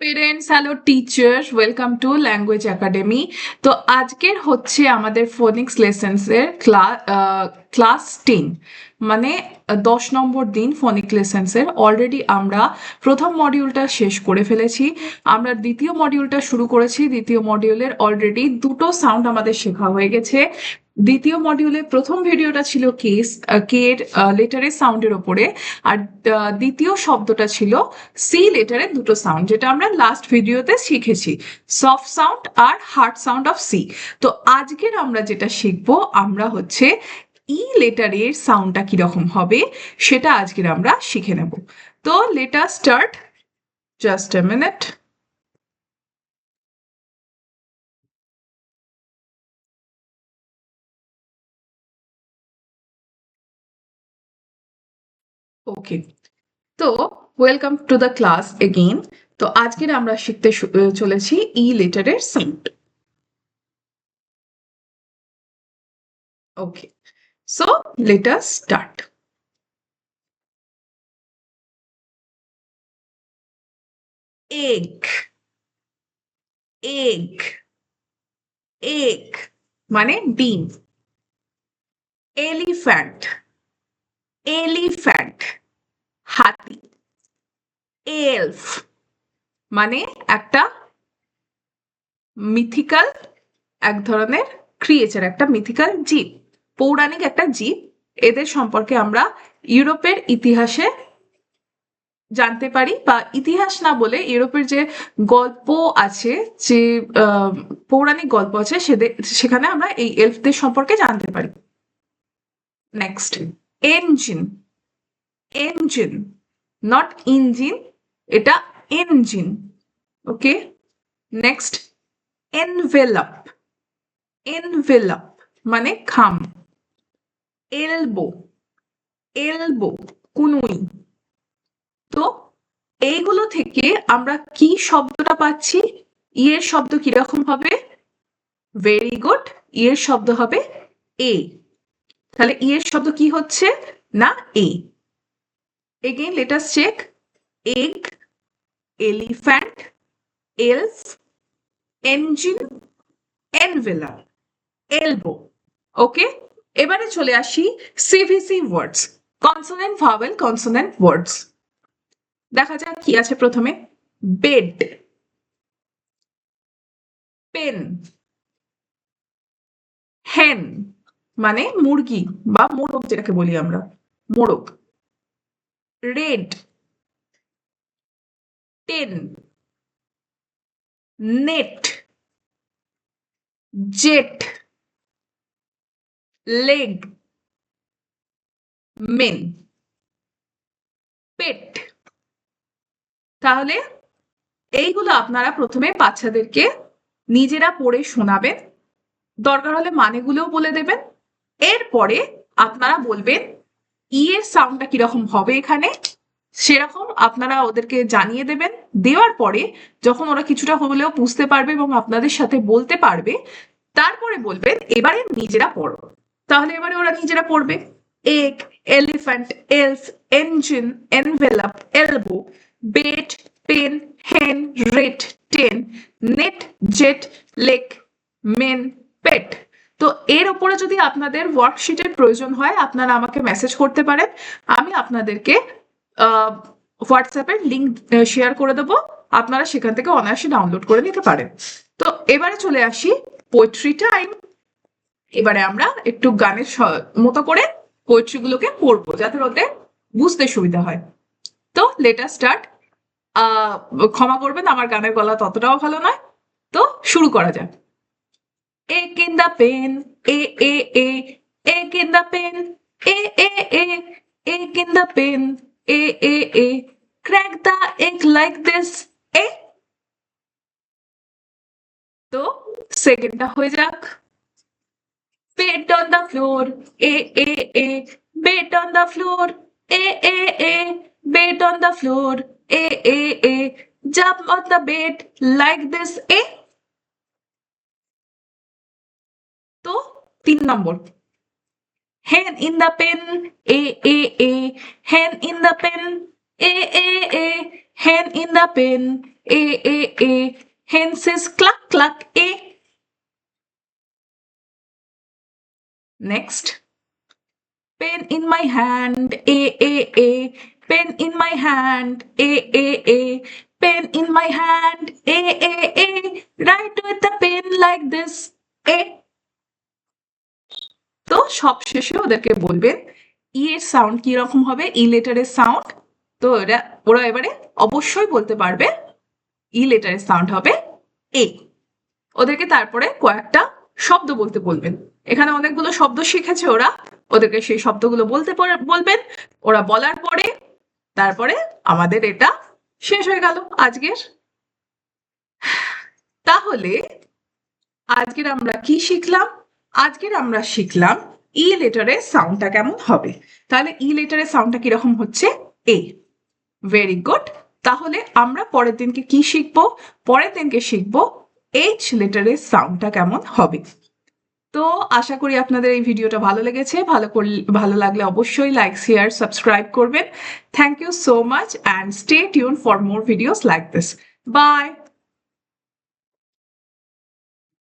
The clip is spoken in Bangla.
Parents, hello teacher, welcome to language academy. তো আজকের হচ্ছে আমাদের ফোনিক্স লেসেন্সের ক্লাস 10, মানে 10 নম্বর দিন ফোনিক লেসেন্সের। অলরেডি আমরা প্রথম মডিউলটা শেষ করে ফেলেছি, আমরা দ্বিতীয় মডিউলটা শুরু করেছি। দ্বিতীয় মডিউলের অলরেডি দুটো সাউন্ড আমাদের শেখা হয়ে গেছে। দ্বিতীয় মডিউলে প্রথম ভিডিওটা ছিল কে এর লেটারের সাউন্ডের ওপরে, আর দ্বিতীয় শব্দটা ছিল সি লেটারের দুটো সাউন্ড, যেটা আমরা লাস্ট ভিডিওতে শিখেছি, সফট সাউন্ড আর হার্ড সাউন্ড অফ সি। তো আজকের আমরা যেটা শিখবো, আমরা হচ্ছে ই লেটারের সাউন্ডটা কিরকম হবে সেটা আজকের আমরা শিখে নেব। তো let us start, just a minute. Okay, তো welcome to the class again. তো আজকের আমরা শিখতে চলেছি ই লেটারের sound. Okay, so let us start. Egg, egg, egg মানে ডিম। এলিফ্যান্ট, এলিফ্যান্ট হাতি। এলফ মানে একটা মিথিক্যাল, এক ধরনের ক্রিয়েচার, একটা মিথিক্যাল জীব, পৌরাণিক একটা জীব। এদের সম্পর্কে আমরা ইউরোপের ইতিহাসে জানতে পারি, বা ইতিহাস না বলে ইউরোপের যে গল্প আছে, যে পৌরাণিক গল্প আছে, সেখানে আমরা এই এলফদের সম্পর্কে জানতে পারি। Next, engine, engine not engine, এটা এঞ্জিন। ওকে, নেক্সট, এনভেলপ, এনভেলপ মানে খাম। এলবো, এলবো কুনুই। তো এইগুলো থেকে আমরা কি শব্দটা পাচ্ছি? ইয়ের শব্দ কিরকম হবে? ভেরি গুড, ইয়ের শব্দ হবে এ। তাহলে ইয়ের শব্দ কি হচ্ছে না E. Again let us check. Egg, elephant, elf, engine, envelope, elbow. Okay, এবারে চলে আসি CVC words, consonant vowel consonant words. দেখা যাক কি আছে প্রথমে। বেড, পেন, হেন মানে মুরগি বা মোরগ, যেটাকে বলি আমরা মোরগ। Red, ten, net, jet, leg, men, pet. তাহলে এইগুলো আপনারা প্রথমে বাচ্চাদেরকে নিজেরা পড়ে শোনাবেন, দরকার হলে মানেগুলোও বলে দেবেন। এরপরে আপনারা বলবেন ই এর সাউন্ডটা কিরকম হবে এখানে, সেরকম আপনারা ওদেরকে জানিয়ে দেবেন। দেওয়ার পরে যখন ওরা কিছুটা হলেও বুঝতে পারবে এবং আপনাদের সাথে বলতে পারবে, তারপরে বলবেন এবারে নিজেরা পড়ো। তাহলে এবারে ওরা নিজেরা পড়বে। Egg, elephant, elf, engine, envelope, elbow, bed, pen, hen, red, ten, net, jet, leg, men, pet. তো এর উপরে যদি আপনাদের ওয়ার্কশিটের প্রয়োজন হয়, আপনারা আমাকে মেসেজ করতে পারেন, আমি আপনাদেরকে হোয়াটসঅ্যাপের লিঙ্ক শেয়ার করে দেবো, আপনারা সেখান থেকে অনায়াসে ডাউনলোড করে নিতে পারেন। তো এবারে চলে আসি পোয়েট্রি টাইম। এবারে আমরা একটু গানের মতো করে পোয়েট্রি গুলোকে পড়বো, যাতে ওতে বুঝতে সুবিধা হয়। তো লেট আস স্টার্ট। ক্ষমা করবেন, আমার গানের গলা ততটাও ভালো নয়। তো শুরু করা যাক। Egg in the pen, egg in the pen, egg in the pen, crack the egg like this, তো সেকেন্ডটা হয়ে যাক। Bed on the floor, bed on the floor, bed on the floor, jump on the bed like this, তো 3 নম্বর। Hen in the pen, hen in the pen, hen in the pen, A. Hen says cluck cluck A. Next. Pen in my hand, A. Pen in my hand, A. Pen in my hand, A. Write with the pen like this, A. তো সবশেষে ওদেরকে বলবেন ই এর সাউন্ড কি রকম হবে, ই লেটারের সাউন্ড। তো ওরা এবারে অবশ্যই বলতে পারবে ই লেটারের সাউন্ড হবে এ। ওদেরকে তারপরে কয়েকটা শব্দ বলতে বলবেন। এখানে অনেকগুলো শব্দ শিখেছে ওরা, ওদেরকে সেই শব্দগুলো বলবেন। ওরা বলার পরে তারপরে আমাদের এটা শেষ হয়ে গেল আজকের। তাহলে আজকের আমরা কি শিখলাম? আজকের আমরা শিখলাম ই লেটারের সাউন্ডটা কেমন হবে। তাহলে ই লেটারের সাউন্ডটা কিরকম হচ্ছে, এ। Very good. তাহলে আমরা পরের দিনকে কি শিখবো? পরের দিনকে শিখবো এইচ লেটারের সাউন্ডটা কেমন হবে। তো আশা করি আপনাদের এই ভিডিওটা ভালো লেগেছে। ভালো লাগলে অবশ্যই লাইক, শেয়ার, সাবস্ক্রাইব করবেন। Thank you so much and stay tune for more videos like this. By.